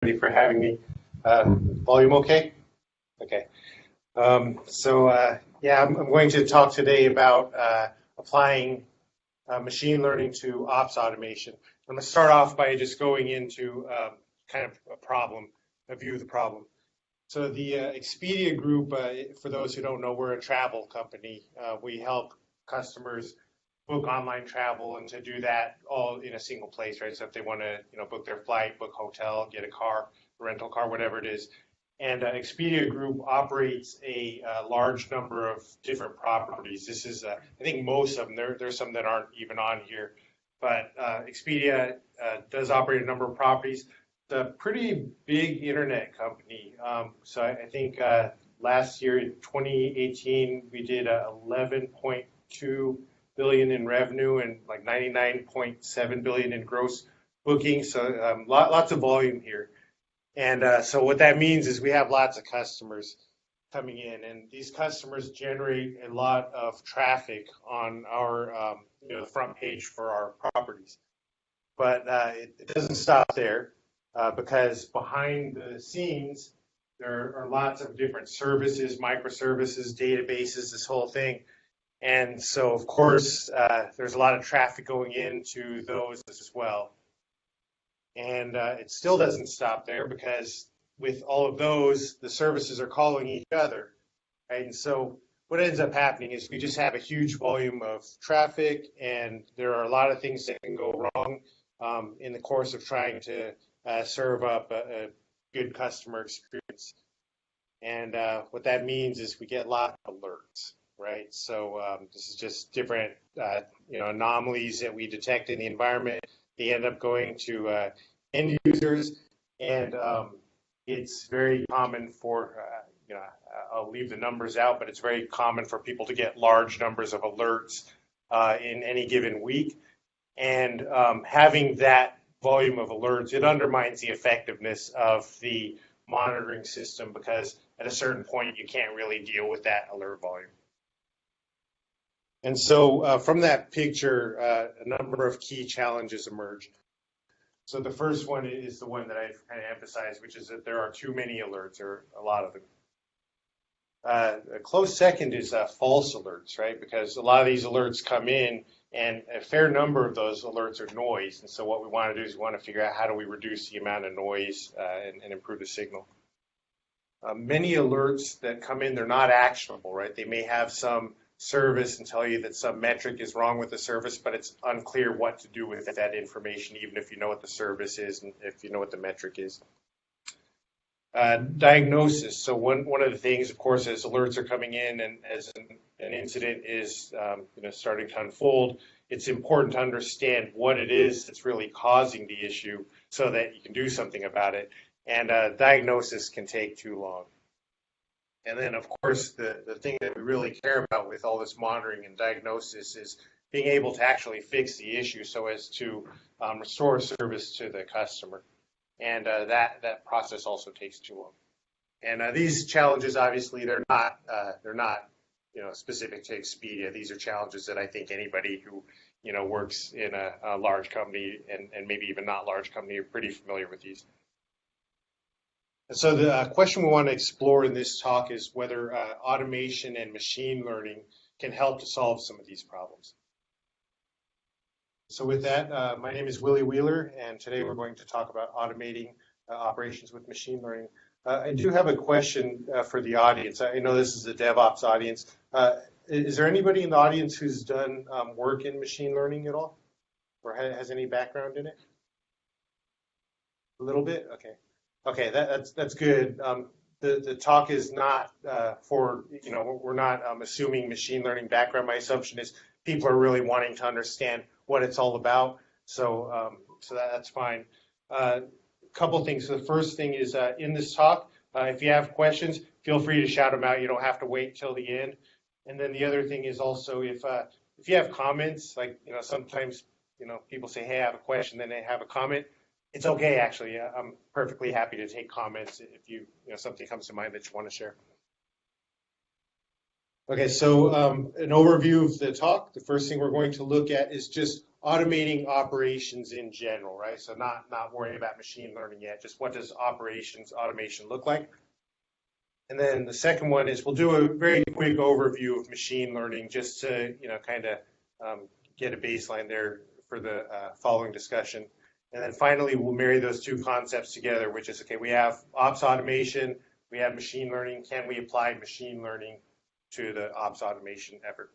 for having me. Volume okay? Okay. Yeah, I'm going to talk today about applying machine learning to ops automation. I'm going to start off by just going into kind of a view of the problem. So the Expedia group, for those who don't know, we're a travel company. We help customers book online travel, and to do that all in a single place, right? So if they want to, book their flight, book hotel, get a car, rental car, whatever it is. And Expedia Group operates a large number of different properties. This is, I think most of them, there's some that aren't even on here, but Expedia does operate a number of properties. It's a pretty big internet company. So I think last year, in 2018, we did 11.2 billion in revenue and like 99.7 billion in gross bookings. So lots of volume here. And so what that means is we have lots of customers coming in, and these customers generate a lot of traffic on our the front page for our properties. But it doesn't stop there because behind the scenes there are lots of different services, microservices, databases, this whole thing. And so, of course, there's a lot of traffic going into those as well. And it still doesn't stop there because with all of those, the services are calling each other, right? And so what ends up happening is we just have a huge volume of traffic, and there are a lot of things that can go wrong in the course of trying to serve up a good customer experience. And what that means is we get lots of alerts. Right, so this is just different, anomalies that we detect in the environment. They end up going to end users, and it's very common for, I'll leave the numbers out, but it's very common for people to get large numbers of alerts in any given week. And having that volume of alerts, it undermines the effectiveness of the monitoring system because at a certain point you can't really deal with that alert volume. And so from that picture, a number of key challenges emerge. So the first one is the one that I've kind of emphasized, which is that there are too many alerts, or a lot of them. A close second is false alerts, right? Because a lot of these alerts come in, and a fair number of those alerts are noise. And so what we want to do is we want to figure out how do we reduce the amount of noise and improve the signal. Many alerts that come in, they're not actionable, right? They may have some service and tell you that some metric is wrong with the service, but it's unclear what to do with that information, even if you know what the service is and if you know what the metric is. Diagnosis. So one of the things, of course, as alerts are coming in and as an incident is starting to unfold, it's important to understand what it is that's really causing the issue so that you can do something about it. And diagnosis can take too long. And then, of course, the thing that we really care about with all this monitoring and diagnosis is being able to actually fix the issue so as to restore service to the customer. And that process also takes too long. And these challenges, obviously, they're not specific to Expedia. These are challenges that I think anybody who works in a large company and maybe even not large company are pretty familiar with these. So the question we want to explore in this talk is whether automation and machine learning can help to solve some of these problems. So with that, my name is Willie Wheeler, and today we're going to talk about automating operations with machine learning. I do have a question for the audience. I know this is a DevOps audience. Is there anybody in the audience who's done work in machine learning at all, or has any background in it? A little bit? Okay. Okay, that's good. The talk is not we're not assuming machine learning background. My assumption is people are really wanting to understand what it's all about. So that's fine. A couple things. So the first thing is in this talk, if you have questions, feel free to shout them out. You don't have to wait till the end. And then the other thing is also if you have comments, like sometimes people say, hey, I have a question, then they have a comment. It's okay, actually. I'm perfectly happy to take comments if something comes to mind that you want to share. Okay, so an overview of the talk. The first thing we're going to look at is just automating operations in general, right? So not worrying about machine learning yet, just what does operations automation look like? And then the second one is we'll do a very quick overview of machine learning just to, kind of get a baseline there for the following discussion. And then finally, we'll marry those two concepts together, which is, okay, we have ops automation, we have machine learning. Can we apply machine learning to the ops automation effort?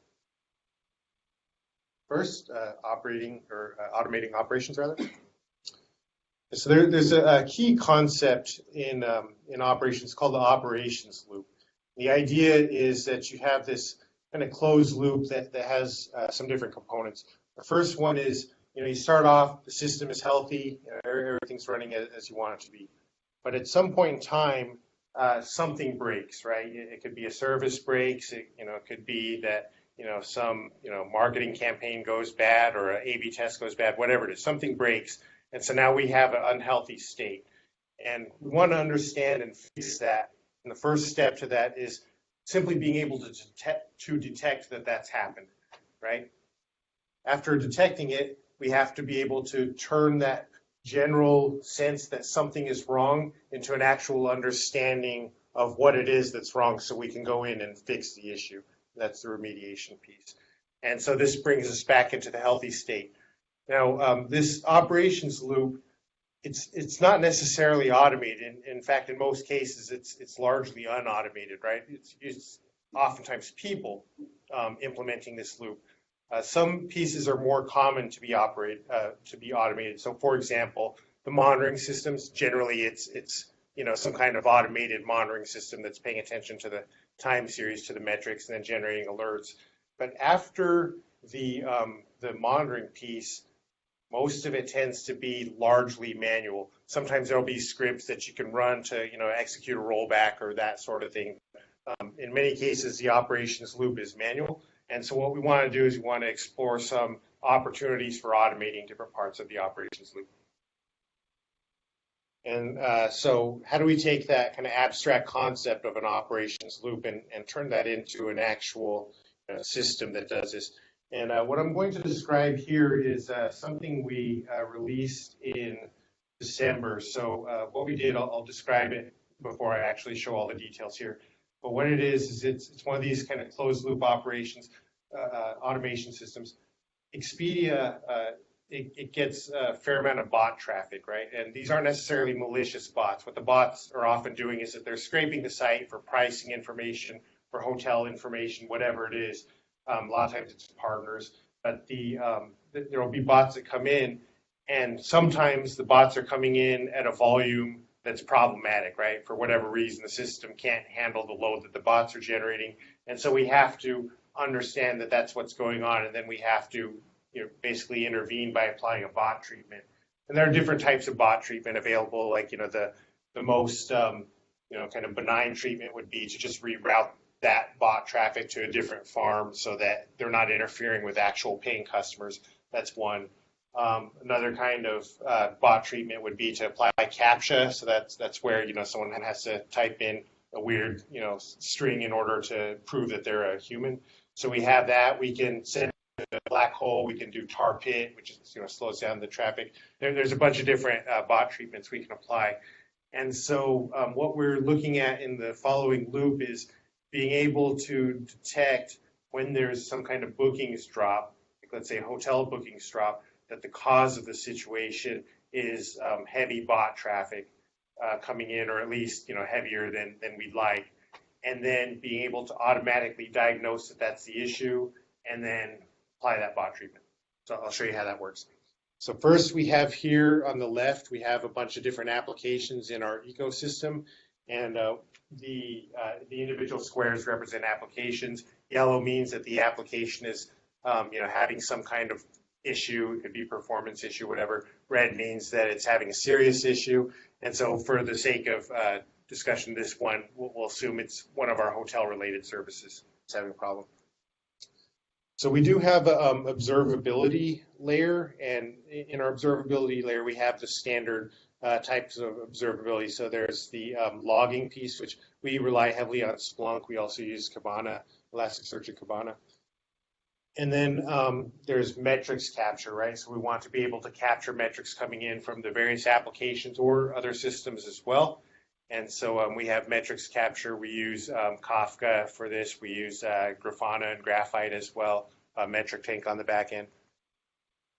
First, automating operations, rather. So there's a key concept in operations called the operations loop. The idea is that you have this kind of closed loop that has some different components. The first one is, you start off, the system is healthy, everything's running as you want it to be. But at some point in time, something breaks, right? It could be a service breaks. It could be that some marketing campaign goes bad or an A/B test goes bad, whatever it is. Something breaks, and so now we have an unhealthy state, and we want to understand and fix that. And the first step to that is simply being able to detect that that's happened, right? After detecting it, we have to be able to turn that general sense that something is wrong into an actual understanding of what it is that's wrong, so we can go in and fix the issue. That's the remediation piece. And so this brings us back into the healthy state. Now, this operations loop, it's not necessarily automated. In fact, in most cases, it's largely unautomated, right? It's oftentimes people implementing this loop. Some pieces are more common to be automated. So, for example, the monitoring systems, generally it's some kind of automated monitoring system that's paying attention to the time series, to the metrics, and then generating alerts. But after the monitoring piece, most of it tends to be largely manual. Sometimes there'll be scripts that you can run to execute a rollback or that sort of thing. In many cases, the operations loop is manual. And so what we want to do is we want to explore some opportunities for automating different parts of the operations loop. And so how do we take that kind of abstract concept of an operations loop and turn that into an actual system that does this? And what I'm going to describe here is something we released in December. So what we did, I'll describe it before I actually show all the details here. But what it is it's one of these kind of closed loop operations, automation systems. Expedia, it gets a fair amount of bot traffic, right? And these aren't necessarily malicious bots. What the bots are often doing is that they're scraping the site for pricing information, for hotel information, whatever it is. A lot of times it's partners, but there will be bots that come in, and sometimes the bots are coming in at a volume that's problematic, right? For whatever reason, the system can't handle the load that the bots are generating, and so we have to understand that that's what's going on, and then we have to basically intervene by applying a bot treatment. And there are different types of bot treatment available, like the most kind of benign treatment would be to just reroute that bot traffic to a different farm so that they're not interfering with actual paying customers. That's one. Another kind of bot treatment would be to apply CAPTCHA. So that's where someone has to type in a weird string in order to prove that they're a human. So we have that. We can send a black hole. We can do tar pit, which is slows down the traffic. There's a bunch of different bot treatments we can apply. And so what we're looking at in the following loop is being able to detect when there's some kind of bookings drop, like let's say a hotel bookings drop, that the cause of the situation is heavy bot traffic coming in, or at least heavier than we'd like, and then being able to automatically diagnose that that's the issue, and then apply that bot treatment. So I'll show you how that works. So first, we have here on the left, we have a bunch of different applications in our ecosystem, and the individual squares represent applications. Yellow means that the application is having some kind of issue. It could be performance issue, whatever. Red means that it's having a serious issue. And so for the sake of discussion, this one, we'll assume it's one of our hotel-related services that's having a problem. So we do have an observability layer, and in our observability layer, we have the standard types of observability. So there's the logging piece, which we rely heavily on Splunk. We also use Kibana, Elasticsearch and Kibana. And then there's metrics capture, right? So we want to be able to capture metrics coming in from the various applications or other systems as well. And so we have metrics capture. We use Kafka for this. We use Grafana and Graphite as well, Metric Tank on the back end.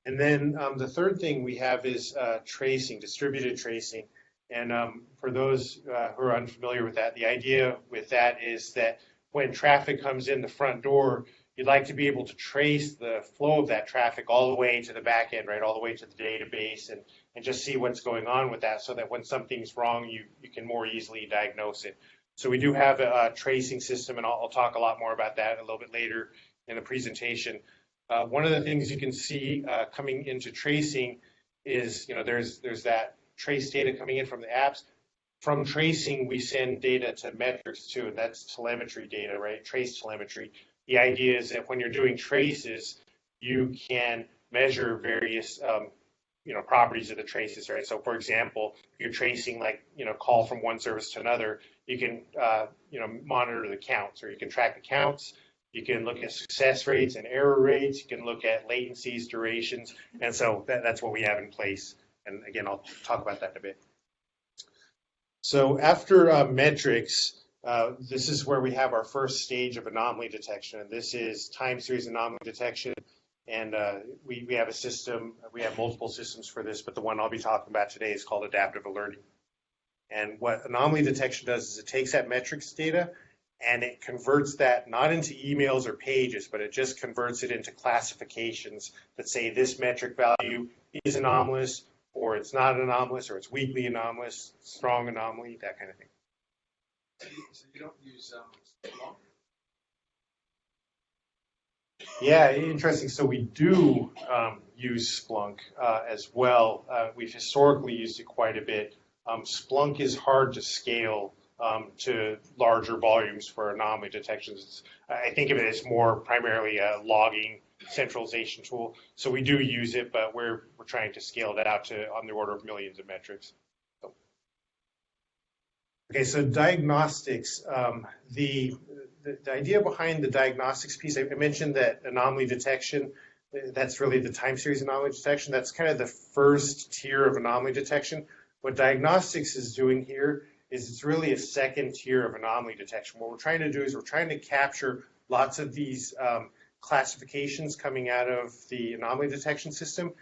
And then the third thing we have is tracing, distributed tracing. And for those who are unfamiliar with that, the idea with that is that when traffic comes in the front door, you'd like to be able to trace the flow of that traffic all the way to the back end, right, all the way to the database, and just see what's going on with that so that when something's wrong, you can more easily diagnose it. So we do have a tracing system, and I'll talk a lot more about that a little bit later in the presentation. One of the things you can see coming into tracing is, there's that trace data coming in from the apps. From tracing, we send data to metrics too, and that's telemetry data, right? Trace telemetry. The idea is that when you're doing traces, you can measure various, properties of the traces, right? So, for example, if you're tracing, call from one service to another, you can, monitor the counts, or you can track the counts. You can look at success rates and error rates. You can look at latencies, durations, and so that's what we have in place. And again, I'll talk about that in a bit. So after metrics, this is where we have our first stage of anomaly detection. And this is time series anomaly detection. And we have a system, we have multiple systems for this, but the one I'll be talking about today is called adaptive alerting. And what anomaly detection does is it takes that metrics data and it converts that not into emails or pages, but it just converts it into classifications that say this metric value is anomalous, or it's not anomalous, or it's weakly anomalous, strong anomaly, that kind of thing. So you don't use Splunk? Yeah, interesting. So we do use Splunk as well. We've historically used it quite a bit. Splunk is hard to scale to larger volumes for anomaly detections. I think of it as more primarily a logging centralization tool. So we do use it, but we're trying to scale that out to on the order of millions of metrics. Okay, so diagnostics. The idea behind the diagnostics piece, I mentioned that anomaly detection, that's really the time series anomaly detection. That's kind of the first tier of anomaly detection. What diagnostics is doing here is it's really a second tier of anomaly detection. What we're trying to do is we're trying to capture lots of these classifications coming out of the anomaly detection system.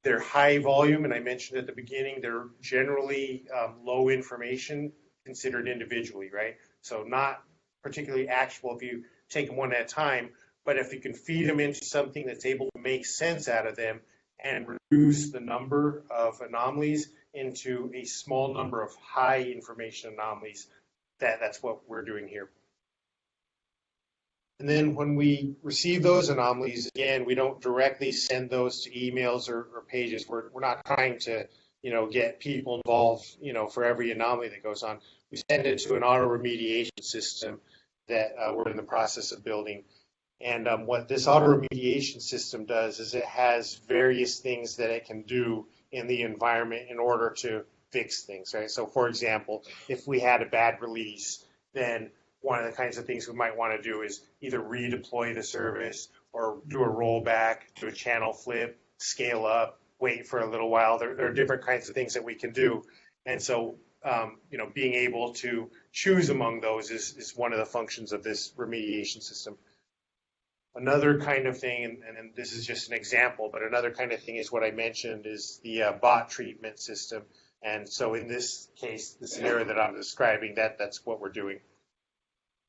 They're high volume, and I mentioned at the beginning, they're generally low information considered individually, right? So not particularly actionable if you take them one at a time, but if you can feed them into something that's able to make sense out of them and reduce the number of anomalies into a small number of high information anomalies, that's what we're doing here. And then when we receive those anomalies, again, we don't directly send those to emails or pages. We're not trying to, get people involved, for every anomaly that goes on. We send it to an auto remediation system that we're in the process of building. And what this auto remediation system does is it has various things that it can do in the environment in order to fix things, right? So for example, if we had a bad release, then one of the kinds of things we might want to do is either redeploy the service or do a rollback, do a channel flip, scale up, wait for a little while. There are different kinds of things that we can do. And so, being able to choose among those is one of the functions of this remediation system. Another kind of thing, and this is just an example, but another kind of thing is what I mentioned is the bot treatment system. And so in this case, the scenario that I'm describing, that's what we're doing.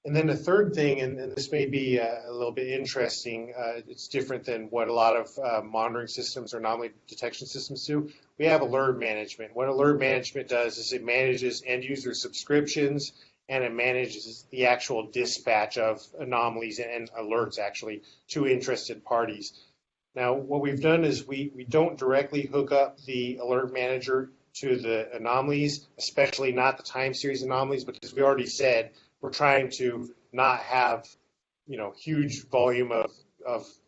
And then the third thing, and this may be a little bit interesting, it's different than what a lot of monitoring systems or anomaly detection systems do. We have alert management. What alert management does is it manages end user subscriptions and it manages the actual dispatch of anomalies and alerts actually to interested parties. Now, what we've done is we don't directly hook up the alert manager to the anomalies, especially not the time series anomalies, because we already said we're trying to not have, huge volume of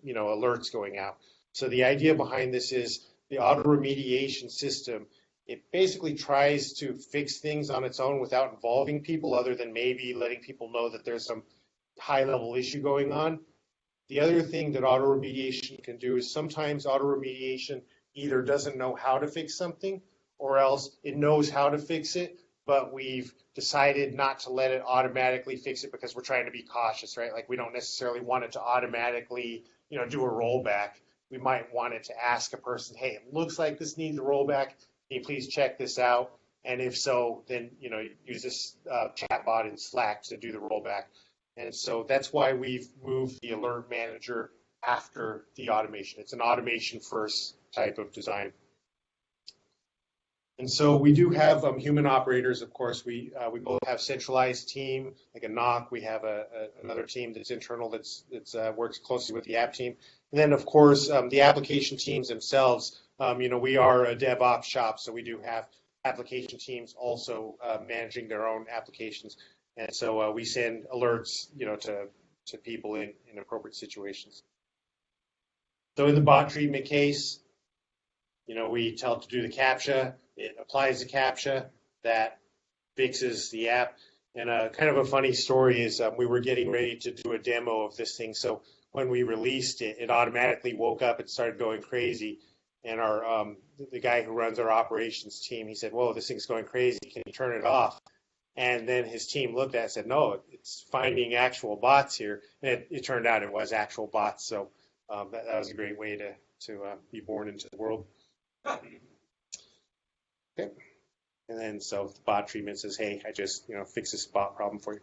alerts going out. So the idea behind this is the auto remediation system. It basically tries to fix things on its own without involving people, other than maybe letting people know that there's some high-level issue going on. The other thing that auto remediation can do is sometimes auto remediation either doesn't know how to fix something, or else it knows how to fix it, but we've decided not to let it automatically fix it because we're trying to be cautious, right? Like we don't necessarily want it to automatically, do a rollback. We might want it to ask a person, hey, it looks like this needs a rollback. Can you please check this out? And if so, then, use this chatbot in Slack to do the rollback. And so that's why we've moved the alert manager after the automation. It's an automation first type of design. And so we do have human operators, of course. We both have centralized team, like a NOC. We have another team that's internal that's works closely with the app team. And then, of course, the application teams themselves. We are a DevOps shop, so we do have application teams also managing their own applications. And so we send alerts, to people in appropriate situations. So in the bot treatment case, we tell it to do the CAPTCHA. It applies the CAPTCHA that fixes the app. And kind of a funny story is we were getting ready to do a demo of this thing. So when we released it, it automatically woke up and started going crazy. And our the guy who runs our operations team, he said, "Whoa, this thing's going crazy. Can you turn it off?" And then his team looked at it and said, "No, it's finding actual bots here." And it turned out it was actual bots. So that was a great way to be born into the world. Okay. And then so the bot treatment says, "Hey, I just fix this bot problem for you."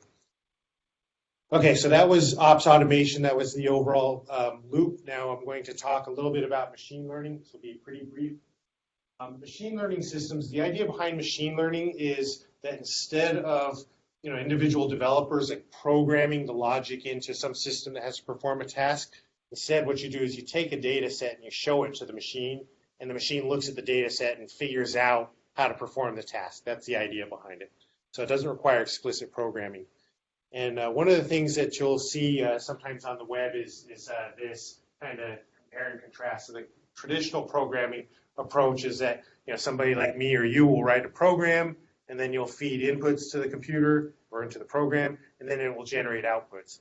Okay, so that was ops automation. That was the overall loop. Now I'm going to talk a little bit about machine learning. This will be pretty brief. Machine learning systems, the idea behind machine learning is that instead of individual developers like programming the logic into some system that has to perform a task, instead what you do is you take a data set and you show it to the machine, and the machine looks at the data set and figures out how to perform the task. That's the idea behind it. So it doesn't require explicit programming. And one of the things that you'll see sometimes on the web is this kind of compare and contrast. So the traditional programming approach is that somebody like me or you will write a program, and then you'll feed inputs to the computer or into the program, and then it will generate outputs.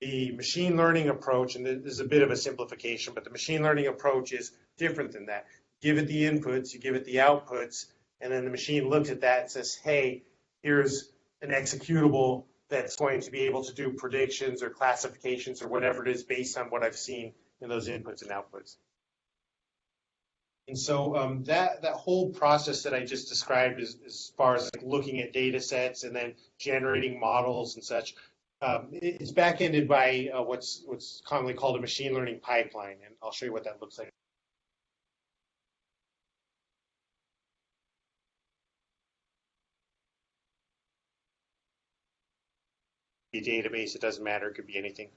The machine learning approach, and this is a bit of a simplification, but the machine learning approach is different than that. Give it the inputs, you give it the outputs, and then the machine looks at that and says, "Hey, here's an executable that's going to be able to do predictions or classifications or whatever it is based on what I've seen in those inputs and outputs." And so that whole process that I just described as far as like looking at data sets and then generating models and such, it's back-ended by what's commonly called a machine learning pipeline, and I'll show you what that looks like. A database, it doesn't matter, it could be anything.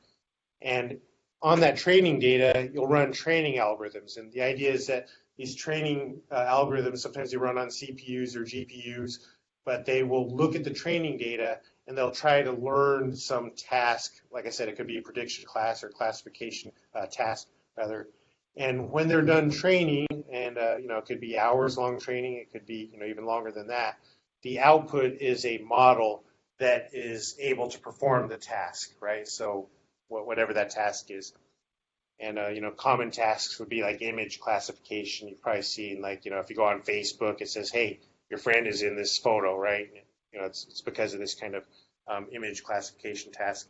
And on that training data, you'll run training algorithms, and the idea is that these training algorithms, sometimes they run on CPUs or GPUs, but they will look at the training data and they'll try to learn some task. Like I said, it could be a prediction class or classification task, rather. And when they're done training, and it could be hours long training, it could be even longer than that, the output is a model that is able to perform the task, right? So whatever that task is. And, common tasks would be like image classification. You've probably seen, like, if you go on Facebook, it says, "Hey, your friend is in this photo," right? It's because of this kind of image classification task.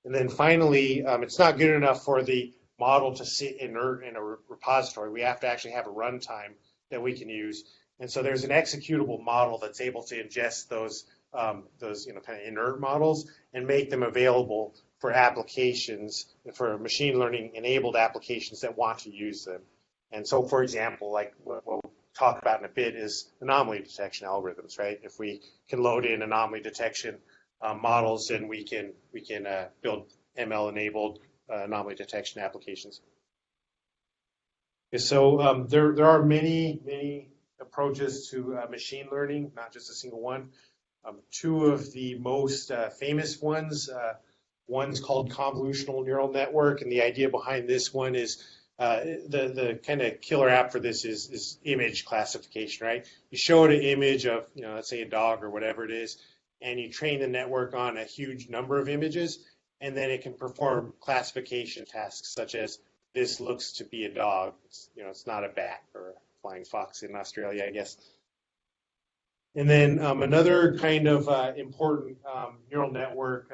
And then finally, it's not good enough for the model to sit inert in a repository. We have to actually have a runtime that we can use. And so there's an executable model that's able to ingest those kind of inert models and make them available for applications, for machine learning enabled applications that want to use them. And so, for example, like what we'll talk about in a bit is anomaly detection algorithms, right? If we can load in anomaly detection models, then we can build ML enabled anomaly detection applications. So there are many approaches to machine learning, not just a single one. Two of the most famous ones, one's called convolutional neural network, and the idea behind this one is the kind of killer app for this is image classification, right? You show it an image of, let's say a dog or whatever it is, and you train the network on a huge number of images, and then it can perform classification tasks such as this looks to be a dog. It's not a bat or a flying fox in Australia, I guess. And then another kind of important neural network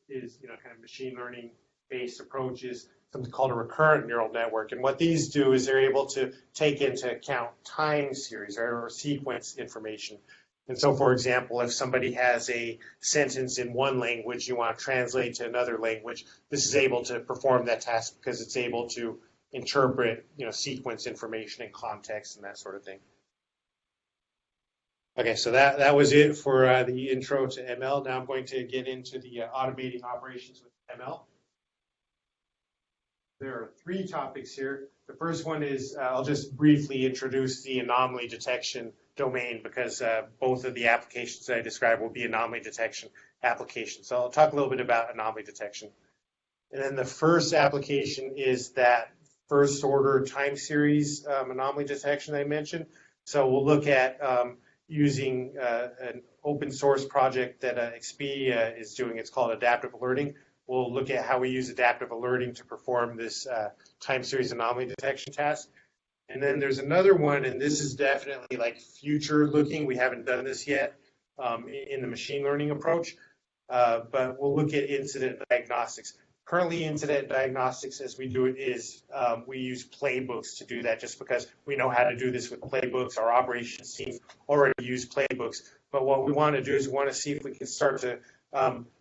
is kind of machine learning based approach is something called a recurrent neural network. And what these do is they're able to take into account time series or sequence information. And so, for example, if somebody has a sentence in one language you want to translate to another language, this is able to perform that task because it's able to interpret, sequence information and context and that sort of thing. Okay, so that was it for the intro to ML. Now I'm going to get into the automating operations with ML. There are 3 topics here. The first one is I'll just briefly introduce the anomaly detection domain because both of the applications that I described will be anomaly detection applications. So I'll talk a little bit about anomaly detection. And then the first application is that first order time series anomaly detection I mentioned. So we'll look at using an open source project that Expedia is doing. It's called adaptive alerting. We'll look at how we use adaptive alerting to perform this time series anomaly detection task. And then there's another one, and this is definitely like future looking. We haven't done this yet in the machine learning approach, but we'll look at incident diagnostics. Currently, incident diagnostics, as we do it, is we use playbooks to do that just because we know how to do this with playbooks. Our operations teams already use playbooks. But what we want to do is we want to see if we can start to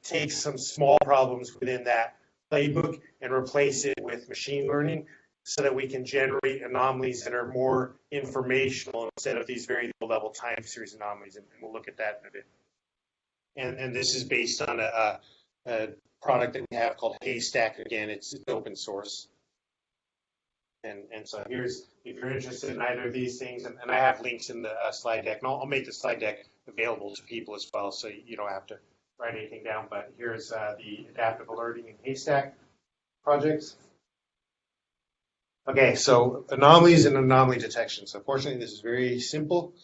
take some small problems within that playbook and replace it with machine learning so that we can generate anomalies that are more informational instead of these very low-level time series anomalies. And we'll look at that in a bit. And this is based on a product that we have called Haystack. Again, it's open source. And so here's, if you're interested in either of these things, and I have links in the slide deck, and I'll make the slide deck available to people as well, so you don't have to write anything down, but here's the adaptive alerting and Haystack projects. Okay, so anomalies and anomaly detection. So fortunately, this is very simple.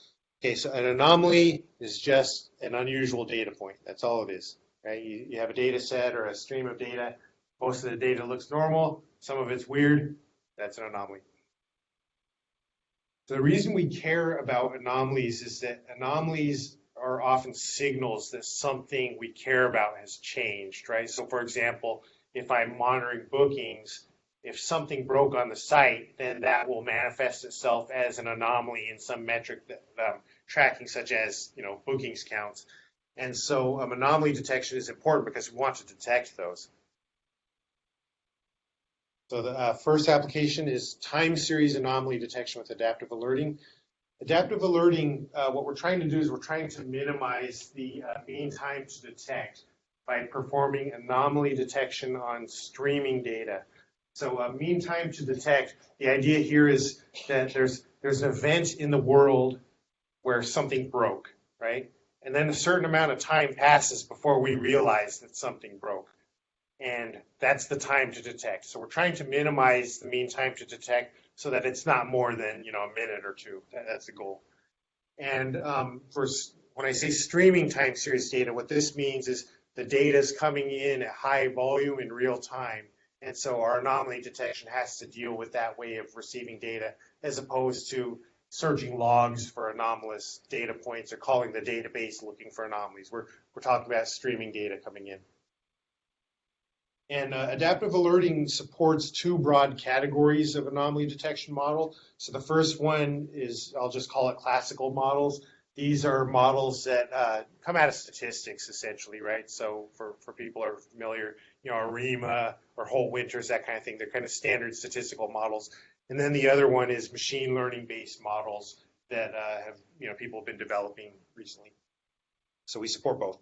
Okay, so an anomaly is just an unusual data point. That's all it is, right? You have a data set or a stream of data. Most of the data looks normal. Some of it's weird. That's an anomaly. So the reason we care about anomalies is that anomalies are often signals that something we care about has changed, right? So for example, if I'm monitoring bookings, if something broke on the site, then that will manifest itself as an anomaly in some metric that I'm tracking, such as bookings counts. And so anomaly detection is important because we want to detect those. So the first application is time series anomaly detection with adaptive alerting. Adaptive alerting, what we're trying to do is we're trying to minimize the mean time to detect by performing anomaly detection on streaming data. So mean time to detect, the idea here is that there's an event in the world where something broke, right? And then a certain amount of time passes before we realize that something broke. And that's the time to detect. So we're trying to minimize the mean time to detect so that it's not more than a minute or two. That's the goal. And when I say streaming time series data, what this means is the data is coming in at high volume in real time. And so our anomaly detection has to deal with that way of receiving data as opposed to searching logs for anomalous data points or calling the database looking for anomalies. We're talking about streaming data coming in. And adaptive alerting supports 2 broad categories of anomaly detection model. So the first one is, I'll just call it classical models. These are models that come out of statistics, essentially, right? So for people who are familiar, ARIMA or Holt Winters, that kind of thing, they're kind of standard statistical models. And then the other one is machine learning-based models that people have been developing recently. So we support both.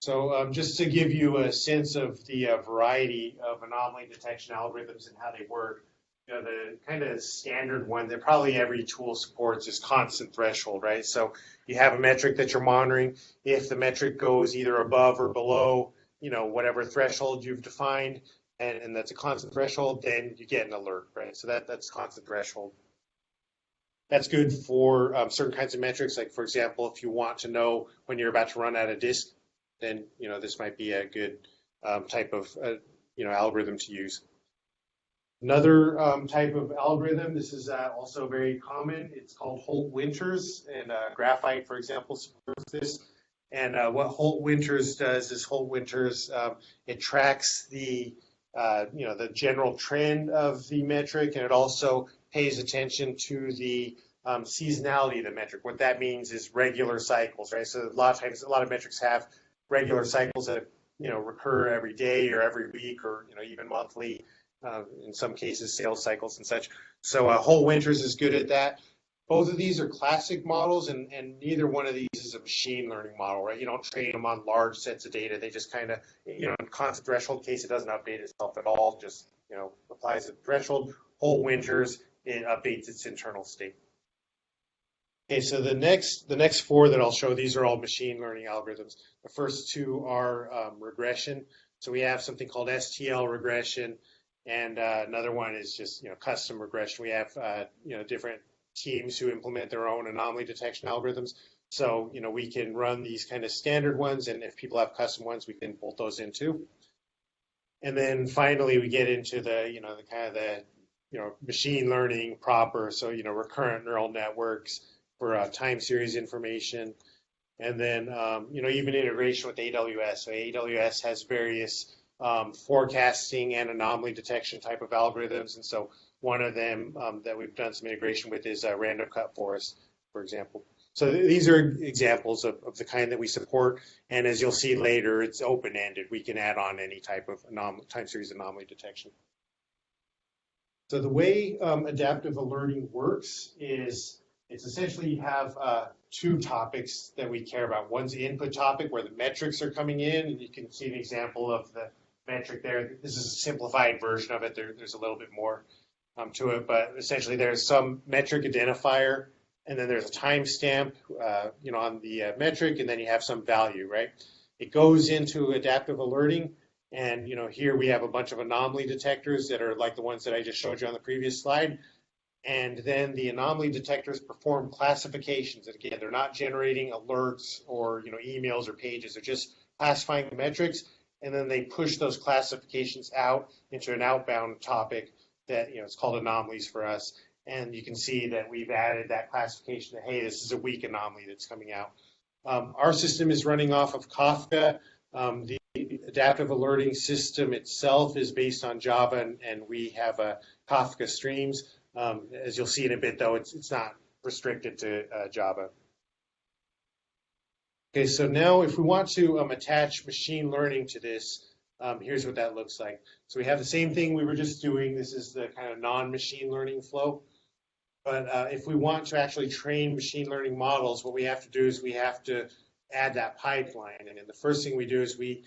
So just to give you a sense of the variety of anomaly detection algorithms and how they work, the kind of standard one that probably every tool supports is constant threshold, right? So you have a metric that you're monitoring. If the metric goes either above or below, whatever threshold you've defined, and that's a constant threshold, then you get an alert, right? So that's constant threshold. That's good for certain kinds of metrics, like, for example, if you want to know when you're about to run out of disk, then this might be a good type of algorithm to use. Another type of algorithm, this is also very common. It's called Holt-Winters, and graphite, for example, supports this. And what Holt-Winters does is Holt-Winters it tracks the the general trend of the metric, and it also pays attention to the seasonality of the metric. What that means is regular cycles, right? So a lot of times, a lot of metrics have regular cycles that recur every day or every week or even monthly. In some cases, sales cycles and such. So Holt-Winters is good at that. Both of these are classic models, and neither one of these is a machine learning model, right? You don't train them on large sets of data. They just kind of, in constant threshold case, it doesn't update itself at all. Just, applies a threshold. Holt-Winters, it updates its internal state. Okay, so the next four that I'll show, these are all machine learning algorithms. The first two are regression. So we have something called STL regression. And another one is just custom regression. We have different teams who implement their own anomaly detection algorithms. So we can run these kind of standard ones, and if people have custom ones, we can bolt those in too. And then finally, we get into the machine learning proper. So recurrent neural networks for time series information, and then even integration with AWS. So AWS has various forecasting and anomaly detection type of algorithms. And so one of them that we've done some integration with is random cut forest, for example. So these are examples of the kind that we support. And as you'll see later, it's open-ended. We can add on any type of time series anomaly detection. So the way adaptive alerting works is it's essentially you have two topics that we care about. One's the input topic where the metrics are coming in, and you can see an example of the metric there. This is a simplified version of it. There's a little bit more to it, but essentially there's some metric identifier, and then there's a timestamp, on the metric, and then you have some value, right? It goes into adaptive alerting, and here we have a bunch of anomaly detectors that are like the ones that I just showed you on the previous slide. And then the anomaly detectors perform classifications. And again, they're not generating alerts or emails or pages. They're just classifying the metrics, and then they push those classifications out into an outbound topic that it's called anomalies for us. And you can see that we've added that classification that, hey, this is a weak anomaly that's coming out. Our system is running off of Kafka. The adaptive alerting system itself is based on Java, and we have Kafka streams. As you'll see in a bit, though, it's not restricted to Java. Okay, so now if we want to attach machine learning to this, here's what that looks like. So we have the same thing we were just doing. This is the kind of non-machine learning flow. But if we want to actually train machine learning models, what we have to do is we have to add that pipeline. And then the first thing we do is we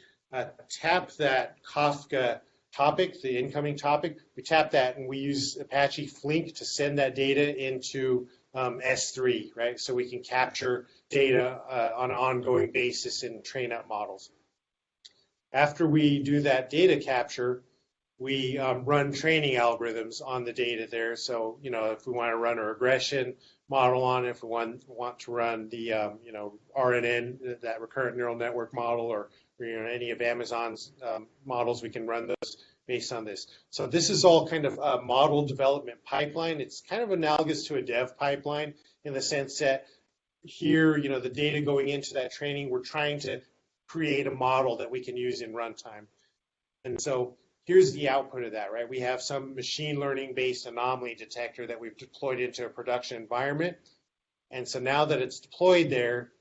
tap that Kafka topic, the incoming topic. We tap that, and we use Apache Flink to send that data into S3, right? So we can capture data on an ongoing basis and train up models. After we do that data capture, we run training algorithms on the data there. So, if we want to run a regression model on it, if we want to run the, RNN, that recurrent neural network model, or any of Amazon's models, we can run those based on this. So this is all kind of a model development pipeline. It's kind of analogous to a dev pipeline in the sense that here, the data going into that training, we're trying to create a model that we can use in runtime. And so here's the output of that, right? We have some machine learning based anomaly detector that we've deployed into a production environment. And so now that it's deployed there,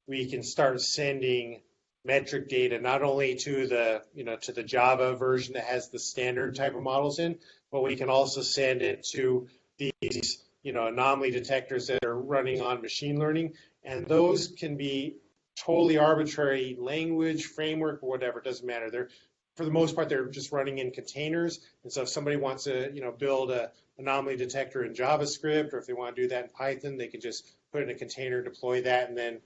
we can start sending metric data not only to the Java version that has the standard type of models in, but we can also send it to these anomaly detectors that are running on machine learning, and those can be totally arbitrary language, framework, or whatever. It doesn't matter. They're, for the most part, they're just running in containers. And so if somebody wants to build an anomaly detector in JavaScript, or if they want to do that in Python, they can just put it in a container, deploy that, and then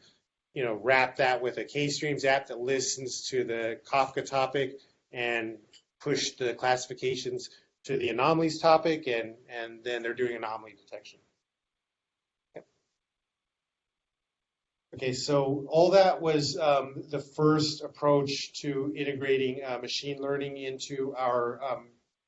wrap that with a K-Streams app that listens to the Kafka topic and push the classifications to the anomalies topic, and then they're doing anomaly detection. Okay. Okay, so all that was the first approach to integrating machine learning into our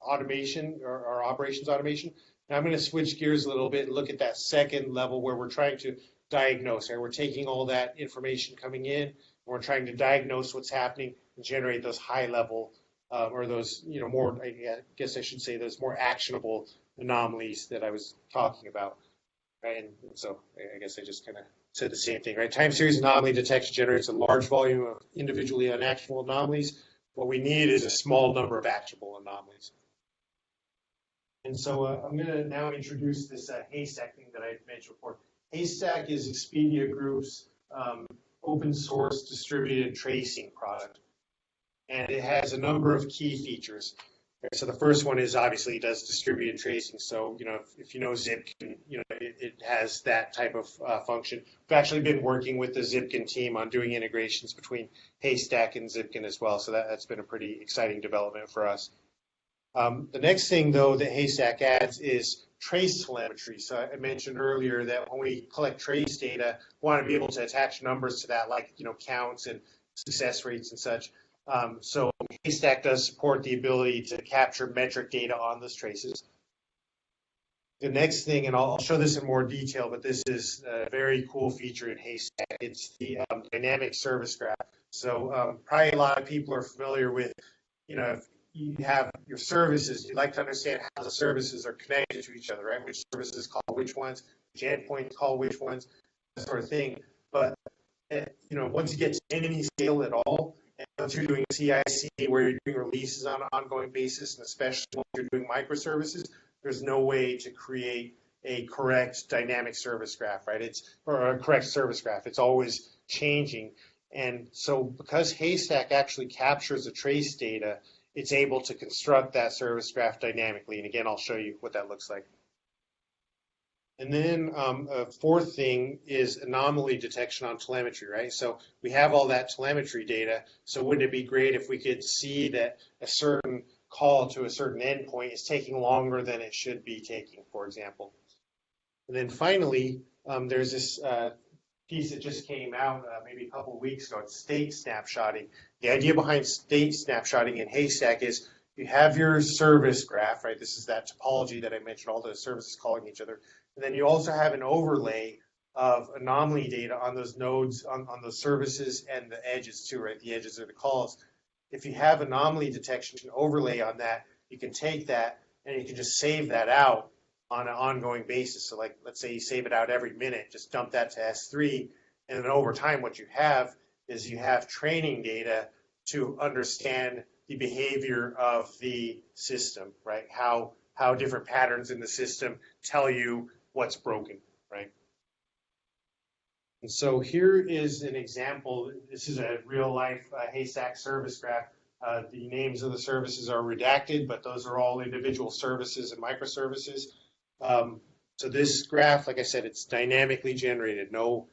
automation or our operations automation. Now I'm going to switch gears a little bit and look at that second level where we're trying to diagnose. Right? We're taking all that information coming in, and we're trying to diagnose what's happening and generate those high level or those, more, I guess I should say, those more actionable anomalies that I was talking about. Right? And so I guess I just kind of said the same thing, right? Time series anomaly detection generates a large volume of individually unactionable anomalies. What we need is a small number of actionable anomalies. And so I'm going to now introduce this Haystack thing that I mentioned before. Haystack is Expedia Group's open source distributed tracing product. And it has a number of key features. So the first one is obviously it does distributed tracing. So, if you know Zipkin, it has that type of function. We've actually been working with the Zipkin team on doing integrations between Haystack and Zipkin as well. So that's been a pretty exciting development for us. The next thing, though, that Haystack adds is trace telemetry. So I mentioned earlier that when we collect trace data, we want to be able to attach numbers to that, like, counts and success rates and such. So Haystack does support the ability to capture metric data on those traces. The next thing, and I'll show this in more detail, but this is a very cool feature in Haystack. It's the dynamic service graph. So probably a lot of people are familiar with, if you have your services, you'd like to understand how the services are connected to each other, right? Which services call which ones, which endpoints call which ones, that sort of thing. But, once you get to any scale at all, and once you're doing CI/CD where you're doing releases on an ongoing basis, and especially when you're doing microservices, there's no way to create a correct dynamic service graph, right? Or a correct service graph. It's always changing. And so because Haystack actually captures the trace data, it's able to construct that service graph dynamically. And again, I'll show you what that looks like. And then a fourth thing is anomaly detection on telemetry, right? So we have all that telemetry data. So wouldn't it be great if we could see that a certain call to a certain endpoint is taking longer than it should be taking, for example? And then finally, there's this piece that just came out maybe a couple of weeks ago. It's state snapshotting. The idea behind state snapshotting in Haystack is you have your service graph, right? This is that topology that I mentioned, all the services calling each other. And then you also have an overlay of anomaly data on those nodes, on those services and the edges too, right? The edges are the calls. If you have anomaly detection overlay on that, you can take that and you can just save that out on an ongoing basis. So like, let's say you save it out every minute, just dump that to S3. And then over time, what you have is you have training data to understand the behavior of the system, right? How different patterns in the system tell you what's broken, right? And so here is an example. This is a real life Haystack service graph. The names of the services are redacted, but those are all individual services and microservices. So this graph, like I said, it's dynamically generated. No,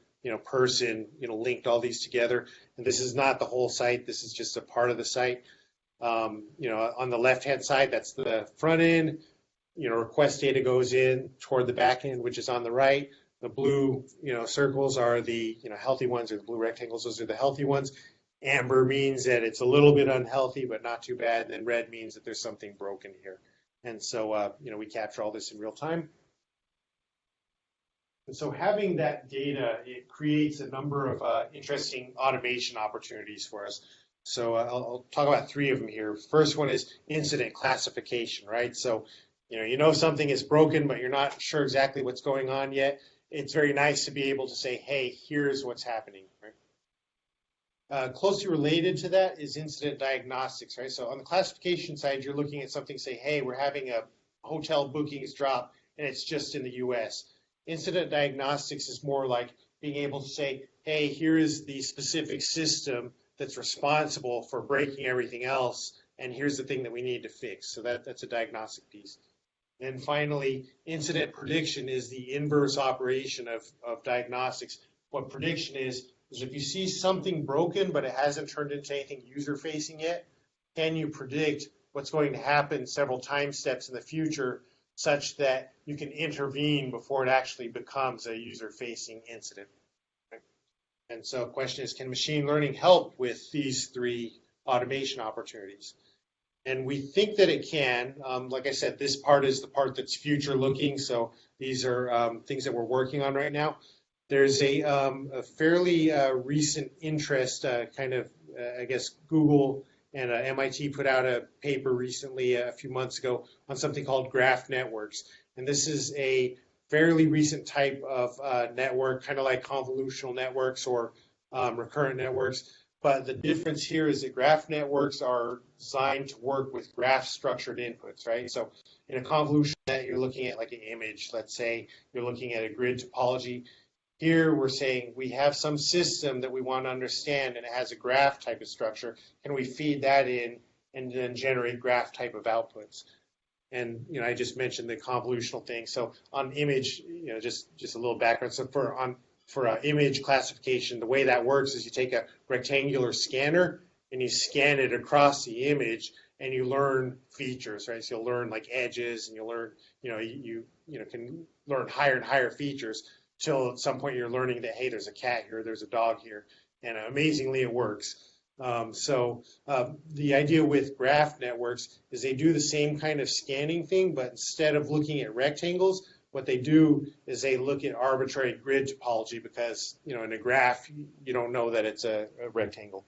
person, linked all these together. And this is not the whole site. This is just a part of the site. On the left-hand side, that's the front end. Request data goes in toward the back end, which is on the right. The blue, circles are the, healthy ones, or the blue rectangles, those are the healthy ones. Amber means that it's a little bit unhealthy, but not too bad. And then red means that there's something broken here. And so, we capture all this in real time. And so having that data, it creates a number of interesting automation opportunities for us. So I'll talk about three of them here. First one is incident classification, right? So, something is broken, but you're not sure exactly what's going on yet. It's very nice to be able to say, hey, here's what's happening, right? Closely related to that is incident diagnostics, right? So on the classification side, you're looking at something, say, hey, we're having a hotel bookings drop, and it's just in the US. Incident diagnostics is more like being able to say, hey, here is the specific system that's responsible for breaking everything else, and here's the thing that we need to fix. So that's a diagnostic piece. And finally, incident prediction is the inverse operation of diagnostics. What prediction is if you see something broken, but it hasn't turned into anything user-facing yet, can you predict what's going to happen several time steps in the future such that you can intervene before it actually becomes a user-facing incident? And so the question is, can machine learning help with these three automation opportunities? And we think that it can. Like I said, this part is the part that's future looking. So these are things that we're working on right now. There's a fairly recent interest, I guess Google and MIT put out a paper recently, a few months ago, on something called graph networks. And this is a fairly recent type of network, kind of like convolutional networks or recurrent networks. But the difference here is that graph networks are designed to work with graph structured inputs, right? So in a convolutional net, you're looking at like an image. Let's say you're looking at a grid topology. Here we're saying we have some system that we want to understand and it has a graph type of structure. Can we feed that in and then generate graph type of outputs? And I just mentioned the convolutional thing. So on image, just a little background. So for image classification, the way that works is you take a rectangular scanner and you scan it across the image and you learn features, right? So you'll learn like edges and you'll learn, you can learn higher and higher features till at some point you're learning that, hey, there's a cat here, there's a dog here, and amazingly it works. The idea with graph networks is they do the same kind of scanning thing, but instead of looking at rectangles, what they do is they look at arbitrary grid topology because, in a graph, you don't know that it's a rectangle.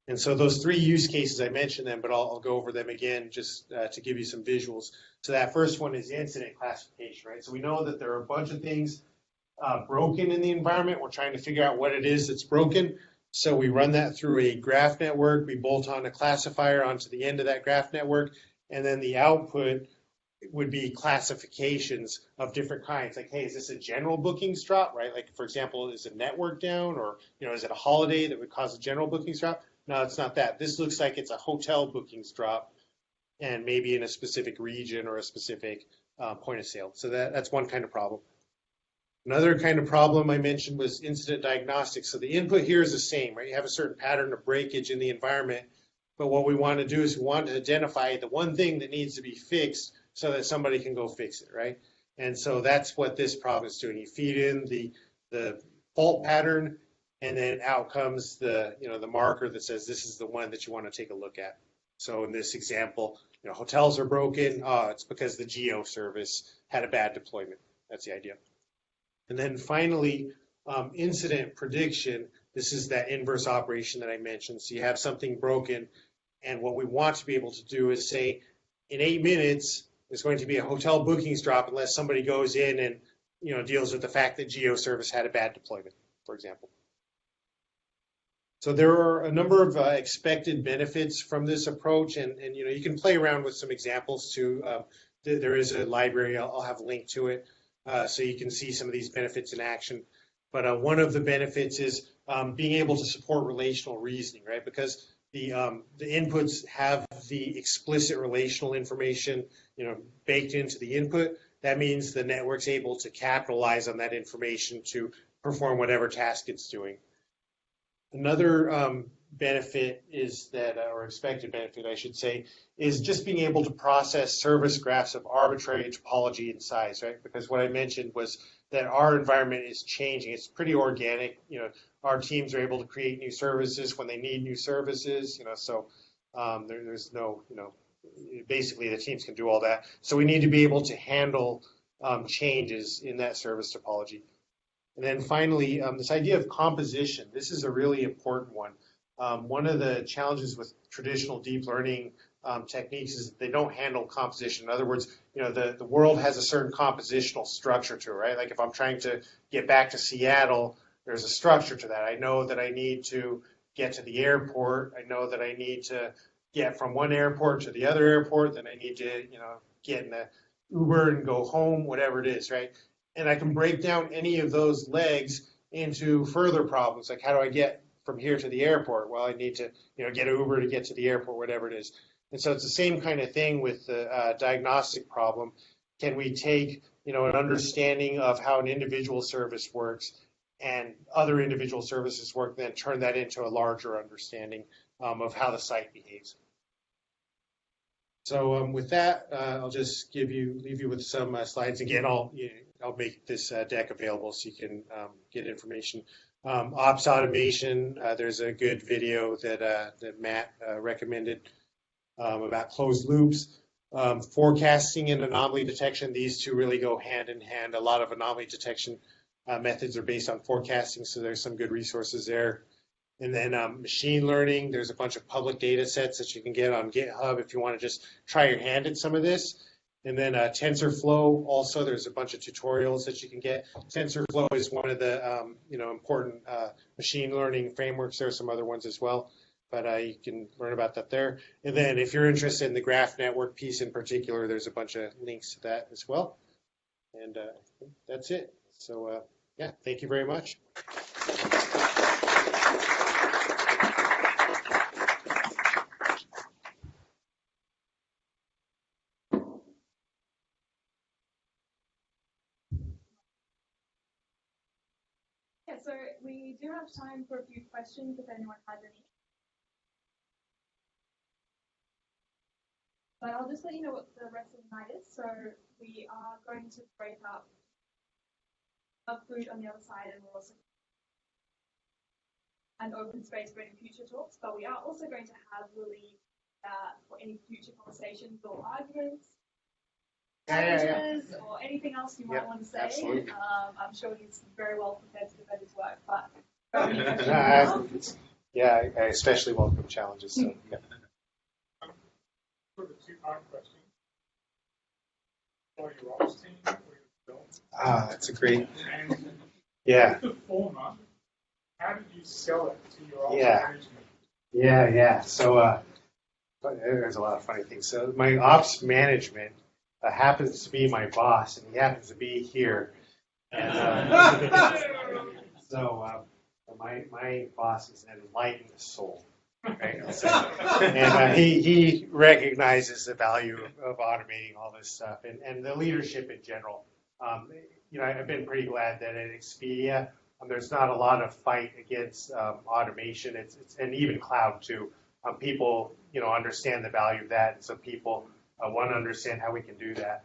And so those three use cases, I mentioned them, but I'll go over them again just to give you some visuals. So that first one is incident classification, right? So we know that there are a bunch of things broken in the environment. We're trying to figure out what it is that's broken. So we run that through a graph network. We bolt on a classifier onto the end of that graph network. And then the output would be classifications of different kinds. Like, hey, is this a general bookings drop, right? Like, for example, is a network down or, is it a holiday that would cause a general bookings drop? No, it's not that. This looks like it's a hotel bookings drop and maybe in a specific region or a specific point of sale. So that's one kind of problem. Another kind of problem I mentioned was incident diagnostics. So the input here is the same, right? You have a certain pattern of breakage in the environment, but what we want to do is we want to identify the one thing that needs to be fixed so that somebody can go fix it, right? And so that's what this problem is doing. You feed in the fault pattern, and then out comes the marker that says this is the one that you want to take a look at. So in this example, hotels are broken. It's because the geo service had a bad deployment. That's the idea. And then finally, incident prediction. This is that inverse operation that I mentioned. So you have something broken, and what we want to be able to do is say, in 8 minutes, there's going to be a hotel bookings drop unless somebody goes in and deals with the fact that geo service had a bad deployment, for example. So there are a number of expected benefits from this approach, and you can play around with some examples too. There is a library, I'll have a link to it, so you can see some of these benefits in action. But one of the benefits is being able to support relational reasoning, right? Because the inputs have the explicit relational information, baked into the input. That means the network's able to capitalize on that information to perform whatever task it's doing. Another benefit is that, or expected benefit, I should say, is just being able to process service graphs of arbitrary topology and size, right? Because what I mentioned was that our environment is changing. It's pretty organic. Our teams are able to create new services when they need new services. So there's no, basically the teams can do all that. So we need to be able to handle changes in that service topology. And then finally, this idea of composition. This is a really important one. One of the challenges with traditional deep learning techniques is that they don't handle composition. In other words, the world has a certain compositional structure to it, right? Like if I'm trying to get back to Seattle, there's a structure to that. I know that I need to get to the airport. I know that I need to get from one airport to the other airport. Then I need to, get in an Uber and go home, whatever it is, right? And I can break down any of those legs into further problems. Like how do I get from here to the airport? Well, I need to, get an Uber to get to the airport, whatever it is. And so it's the same kind of thing with the diagnostic problem. Can we take, an understanding of how an individual service works and other individual services work, then turn that into a larger understanding of how the site behaves? So with that, I'll just leave you with some slides. Again, I'll make this deck available so you can get information. Ops automation, there's a good video that Matt recommended about closed loops. Forecasting and anomaly detection, these two really go hand in hand. A lot of anomaly detection methods are based on forecasting, so there's some good resources there. And then machine learning, there's a bunch of public data sets that you can get on GitHub if you want to just try your hand at some of this. And then TensorFlow, also, there's a bunch of tutorials that you can get. TensorFlow is one of the important machine learning frameworks. There are some other ones as well, but you can learn about that there. And then if you're interested in the graph network piece in particular, there's a bunch of links to that as well. And that's it. So yeah, thank you very much. So we do have time for a few questions if anyone has any. But I'll just let you know what the rest of the night is. So we are going to break up food on the other side, and we'll also an open space for any future talks. But we are also going to have Willie for any future conversations or arguments. Challenges or anything else you might want to say. I'm sure he's very well prepared to defend his work, but yeah, I especially welcome challenges. So yeah. For the two-part question, for your ops team, for your build. That's a great. And yeah. the former, how did you sell it to your ops management? Yeah. So there's a lot of funny things. So my ops management happens to be my boss, and he happens to be here. And so my boss is an enlightened soul, right? And he recognizes the value of automating all this stuff and the leadership in general. I've been pretty glad that at Expedia, there's not a lot of fight against automation. It's and even cloud too. People understand the value of that, and so people want to understand how we can do that.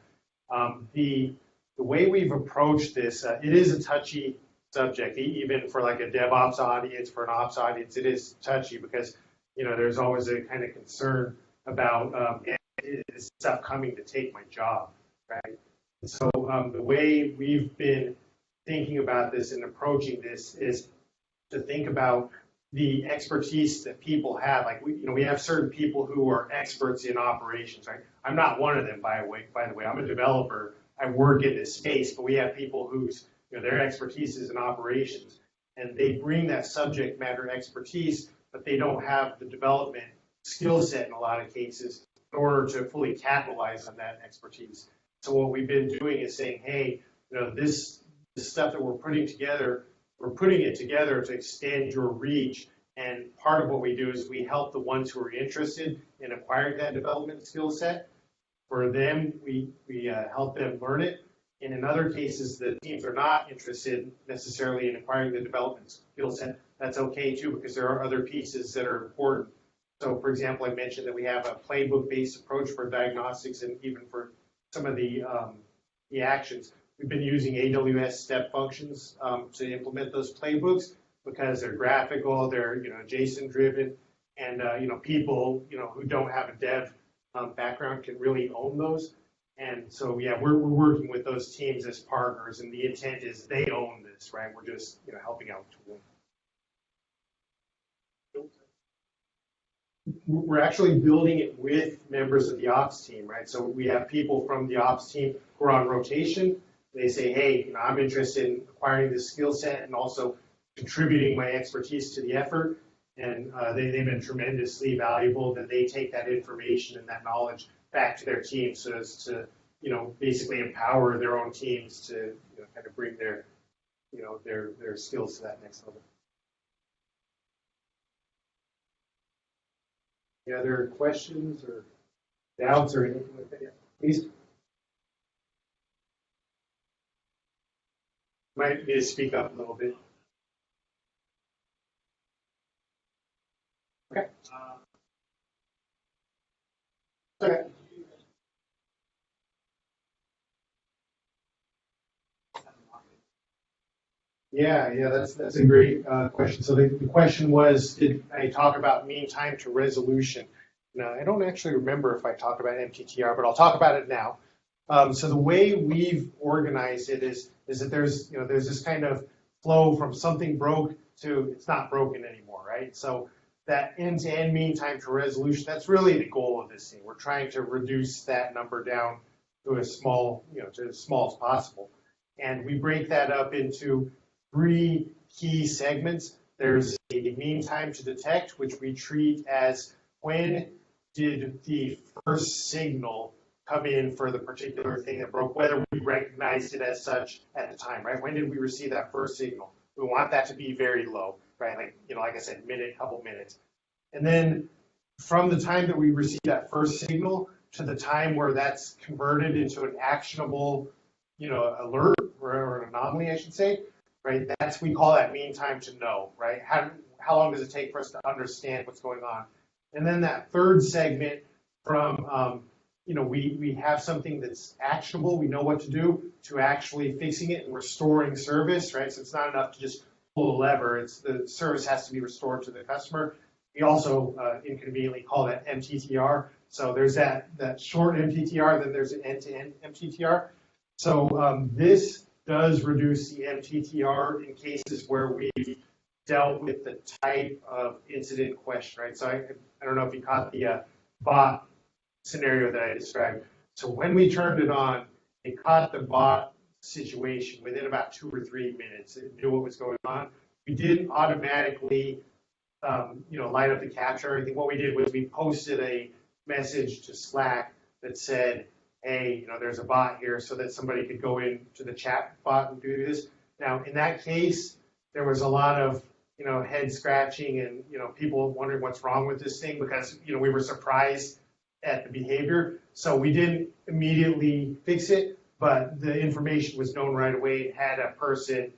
The way we've approached this, it is a touchy subject, even for like a DevOps audience, for an ops audience, it is touchy because there's always a kind of concern about is stuff coming to take my job, right? So the way we've been thinking about this and approaching this is to think about the expertise that people have. Like we have certain people who are experts in operations, right? I'm not one of them, by the way. I'm a developer. I work in this space, but we have people whose their expertise is in operations, and they bring that subject matter expertise, but they don't have the development skill set in a lot of cases in order to fully capitalize on that expertise. So what we've been doing is saying, hey, this stuff that we're putting it together to extend your reach. And part of what we do is we help the ones who are interested in acquiring that development skill set. For them, we help them learn it. And in other cases, the teams are not interested necessarily in acquiring the development skill set. That's okay too, because there are other pieces that are important. So for example, I mentioned that we have a playbook-based approach for diagnostics and even for some of the actions. We've been using AWS step functions to implement those playbooks because they're graphical, they're JSON driven, and people who don't have a dev background can really own those. And so yeah, we're working with those teams as partners, and the intent is they own this, right? We're just helping out. We're actually building it with members of the ops team, right? So we have people from the ops team who are on rotation. They say, hey, I'm interested in acquiring this skill set and also contributing my expertise to the effort. And they've been tremendously valuable that they take that information and that knowledge back to their team so as to, basically empower their own teams to kind of bring their skills to that next level. Any other questions or doubts or anything like that? Yeah, please. Might need to speak up a little bit. Okay. Okay. Yeah, that's a great question. So the question was, did I talk about mean time to resolution? Now, I don't actually remember if I talked about MTTR, but I'll talk about it now. So the way we've organized it is that there's this kind of flow from something broke to it's not broken anymore, right? So that end-to-end mean time to resolution, that's really the goal of this thing. We're trying to reduce that number down to as small, to as small as possible. And we break that up into 3 key segments. There's the mean time to detect, which we treat as when did the first signal come in for the particular thing that broke, whether we recognized it as such at the time, right? When did we receive that first signal? We want that to be very low, right? Like I said, couple minutes. And then from the time that we receive that first signal to the time where that's converted into an actionable, alert or an anomaly, I should say, right? We call that mean time to know, right? How long does it take for us to understand what's going on? And then that third segment from, we have something that's actionable, we know what to do, to actually fixing it and restoring service, right? So it's not enough to just pull a lever. The service has to be restored to the customer. We also inconveniently call that MTTR. So there's that short MTTR, then there's an end-to-end MTTR. So this does reduce the MTTR in cases where we've dealt with the type of incident question, right? So I don't know if you caught the bot scenario that I described. So when we turned it on, it caught the bot situation within about 2 or 3 minutes. It knew what was going on. We didn't automatically, light up the capture or anything. What we did was we posted a message to Slack that said, hey, there's a bot here, so that somebody could go into the chat bot and do this. Now, in that case, there was a lot of, head scratching and, people wondering what's wrong with this thing because, we were surprised at the behavior. So we didn't immediately fix it, but the information was known right away. Had a person,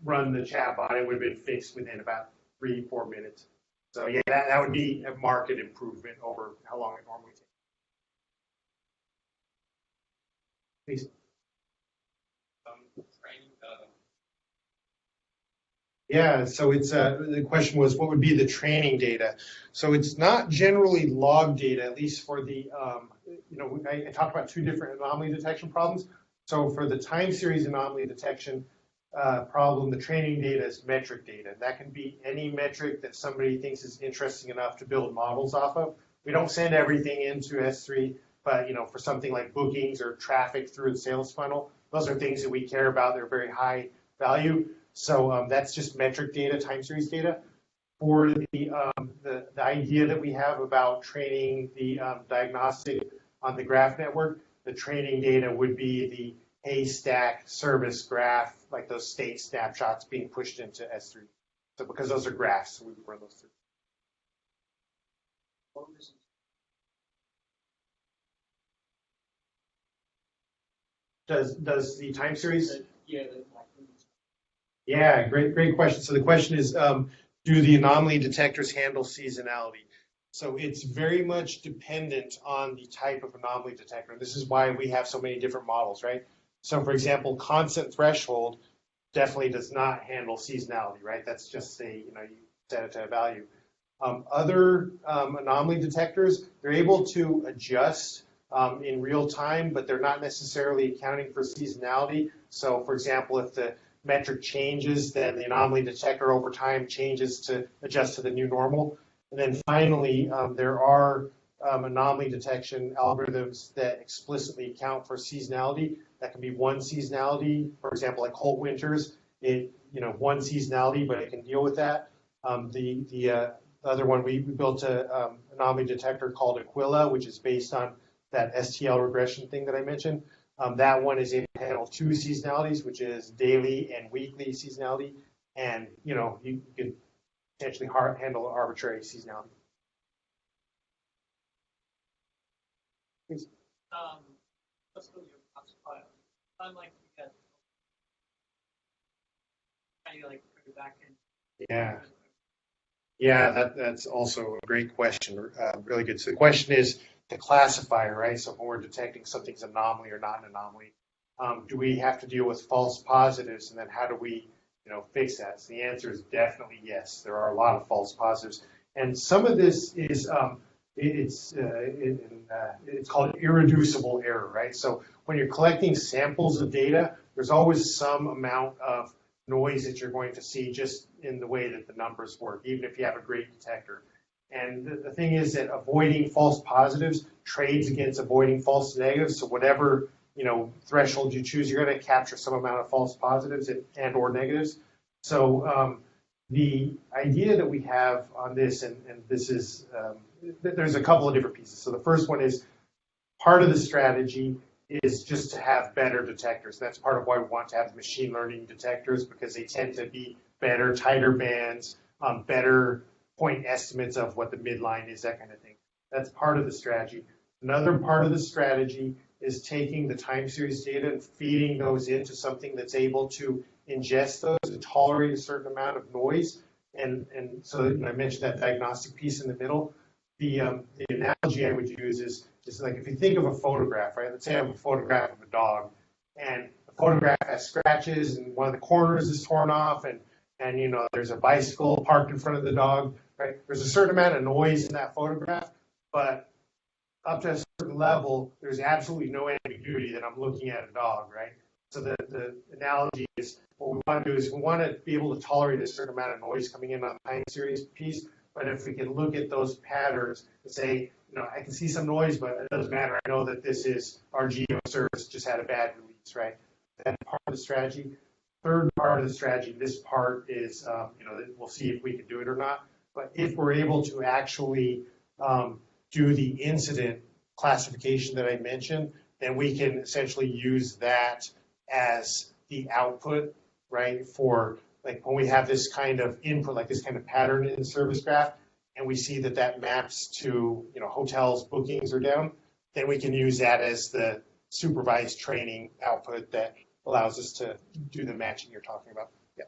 run the chat bot, it would have been fixed within about 3-4 minutes. So yeah, that would be a marked improvement over how long it normally takes. Please. Training data. Yeah, so it's the question was what would be the training data? So it's not generally log data, at least for the I talked about 2 different anomaly detection problems. So for the time series anomaly detection problem, the training data is metric data. That can be any metric that somebody thinks is interesting enough to build models off of. We don't send everything into S3, but for something like bookings or traffic through the sales funnel, those are things that we care about. They're very high value. So that's just metric data, time series data. For the idea that we have about training the diagnostic on the graph network, the training data would be the haystack service graph, like those state snapshots being pushed into S3. So because those are graphs, so we would run those through. Does the time series? Yeah, great question. So the question is, do the anomaly detectors handle seasonality? So it's very much dependent on the type of anomaly detector. This is why we have so many different models, right? So for example, constant threshold definitely does not handle seasonality, right? That's just you set it to a value. Other anomaly detectors, they're able to adjust in real time, but they're not necessarily accounting for seasonality. So for example, if the metric changes, then the anomaly detector over time changes to adjust to the new normal. And then finally, there are anomaly detection algorithms that explicitly account for seasonality. That can be one seasonality, for example, like cold winters. One seasonality, but it can deal with that. The other one, we built an anomaly detector called Aquila, which is based on that STL regression thing that I mentioned. That one is able to handle 2 seasonalities, which is daily and weekly seasonality. And, you could potentially handle arbitrary seasonality. Please. Let's go to your classifier. Unlike you get, how do you put it back in? Yeah, that's also a great question. Really good. So the question is the classifier, right? So when we're detecting something's anomaly or not an anomaly, do we have to deal with false positives? And then how do we fix that? So the answer is definitely yes. There are a lot of false positives, and some of this is it's called irreducible error, right? So when you're collecting samples of data, there's always some amount of noise that you're going to see just in the way that the numbers work, even if you have a great detector. And the thing is that avoiding false positives trades against avoiding false negatives. So whatever threshold you choose, you're going to capture some amount of false positives and or negatives. So the idea that we have on this, and this is, there's a couple of different pieces. So the first one is part of the strategy is just to have better detectors. That's part of why we want to have machine learning detectors, because they tend to be better, tighter bands, better point estimates of what the midline is, that kind of thing. That's part of the strategy. Another part of the strategy is taking the time series data and feeding those into something that's able to ingest those and tolerate a certain amount of noise. And so I mentioned that diagnostic piece in the middle. The analogy I would use is like if you think of a photograph, right? Let's say I have a photograph of a dog, and the photograph has scratches, and one of the corners is torn off, and there's a bicycle parked in front of the dog, right? There's a certain amount of noise in that photograph, but up to a certain level, there's absolutely no ambiguity that I'm looking at a dog, right? So the analogy is what we want to do is we want to be able to tolerate a certain amount of noise coming in on the time series piece. But if we can look at those patterns and say, I can see some noise, but it doesn't matter. I know that this is our geo service just had a bad release, right? That's part of the strategy. Third part of the strategy, this part is, we'll see if we can do it or not. But if we're able to actually do the incident classification that I mentioned, then we can essentially use that as the output, right, for like when we have this kind of input, like this kind of pattern in the service graph, and we see that maps to, hotels bookings are down, then we can use that as the supervised training output that allows us to do the matching you're talking about. Yeah.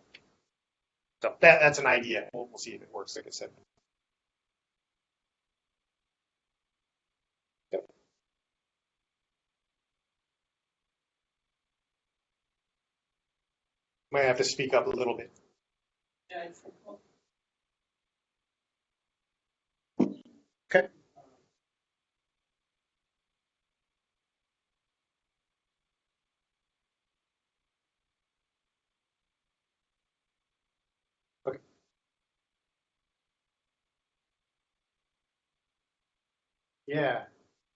So that's an idea. We'll see if it works, like I said. Yep. Might have to speak up a little bit. Yeah, it's cool. Okay. Okay. Yeah.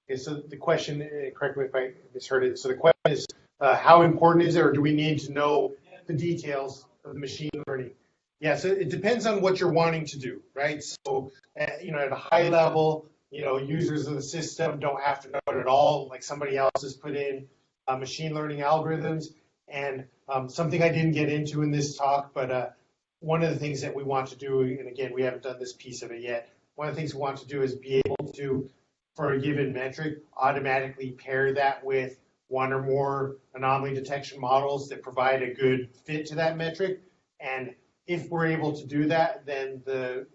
Okay, so the question, correct me if I misheard it. So the question is, how important is it, or do we need to know the details of the machine learning? Yeah, so it depends on what you're wanting to do, right? So, at a high level, users of the system don't have to know it at all. Like somebody else has put in machine learning algorithms, and something I didn't get into in this talk, but one of the things that we want to do, and again, we haven't done this piece of it yet. One of the things we want to do is be able to, for a given metric, automatically pair that with one or more anomaly detection models that provide a good fit to that metric. And if we're able to do that, then the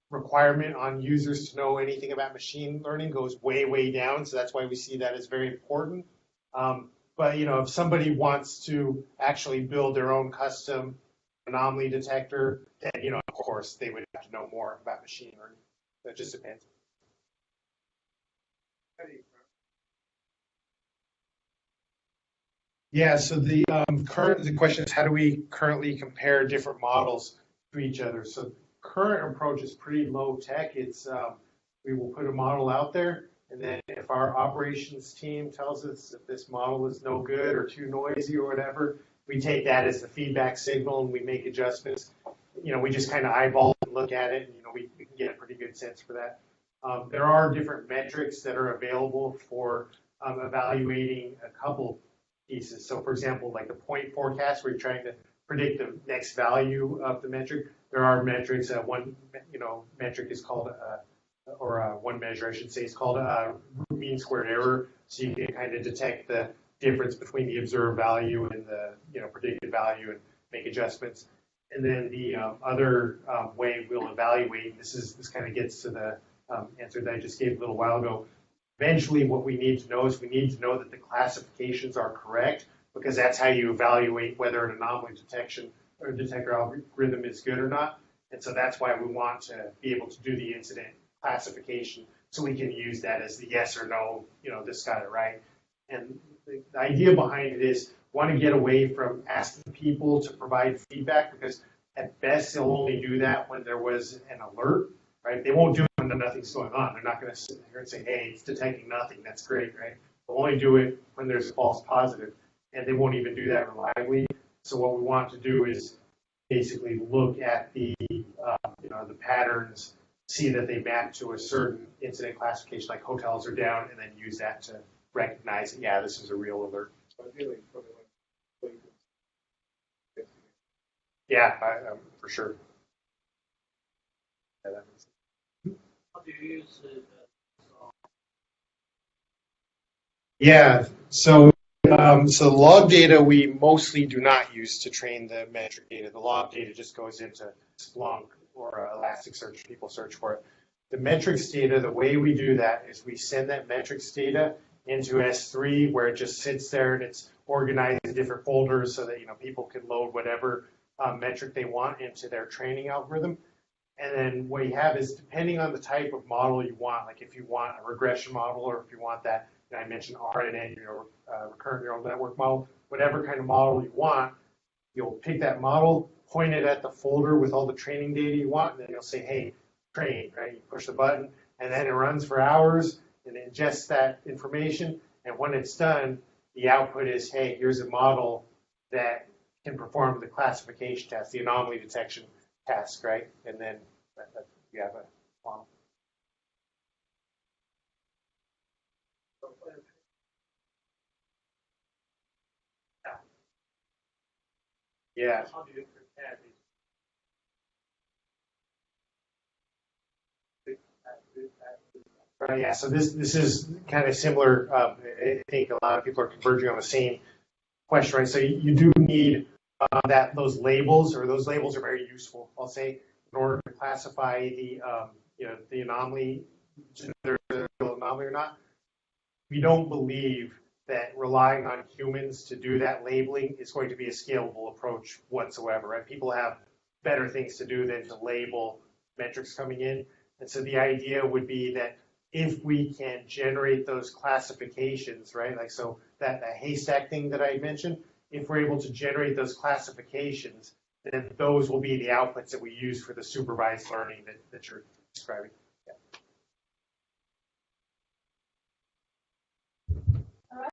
requirement on users to know anything about machine learning goes way, way down. So that's why we see that as very important. But if somebody wants to actually build their own custom anomaly detector, then of course they would have to know more about machine learning. That just depends. Yeah, so the question is, how do we currently compare different models to each other? So the current approach is pretty low tech. It's we will put a model out there, and then if our operations team tells us that this model is no good or too noisy or whatever, we take that as the feedback signal and we make adjustments. We just kind of eyeball and look at it, and we can get a pretty good sense for that. There are different metrics that are available for evaluating a couple pieces. So for example, like the point forecast, where you're trying to predict the next value of the metric, there are metrics. One metric is called, one measure I should say, is called mean squared error. So you can kind of detect the difference between the observed value and the predicted value and make adjustments. And then the other way we'll evaluate, this kind of gets to the answer that I just gave a little while ago. Eventually, what we need to know is we need to know that the classifications are correct because that's how you evaluate whether an anomaly detection or detector algorithm is good or not. And so that's why we want to be able to do the incident classification so we can use that as the yes or no, this got it right. And the idea behind it is want to get away from asking people to provide feedback, because at best they'll only do that when there was an alert, right? They won't do it when nothing's going on. They're not going to sit here and say, hey, it's detecting nothing, that's great, right? They'll only do it when there's a false positive, and they won't even do that reliably. So what we want to do is basically look at the patterns, see that they map to a certain incident classification, like hotels are down, and then use that to recognize, yeah, this is a real alert. Ideally, probably want to Yeah, for sure. Yeah, that makes sense. How do you use it? Yeah, so log data we mostly do not use to train the metric data. The log data just goes into Splunk or Elasticsearch. People search for it. The metrics data, the way we do that is we send that metrics data into S3, where it just sits there and it's organized in different folders so that people can load whatever metric they want into their training algorithm. And then what you have is, depending on the type of model you want, like if you want a regression model, or if you want that, I mentioned RNN, recurrent neural network model, whatever kind of model you want, you'll pick that model, point it at the folder with all the training data you want, and then you'll say, hey, train, right? You push the button, and then it runs for hours and ingests that information. And when it's done, the output is, hey, here's a model that can perform the classification test, the anomaly detection task, right? And then you have a model. Yeah. How do you prepare this? Right, yeah, so this is kind of similar. I think a lot of people are converging on the same question, right? So you do need those labels, or those labels are very useful, I'll say, in order to classify the the anomaly, whether it's a real anomaly or not. We don't believe that relying on humans to do that labeling is going to be a scalable approach whatsoever, right? People have better things to do than to label metrics coming in. And so the idea would be that if we can generate those classifications, right? Like, so that haystack thing that I mentioned, if we're able to generate those classifications, then those will be the outputs that we use for the supervised learning that you're describing.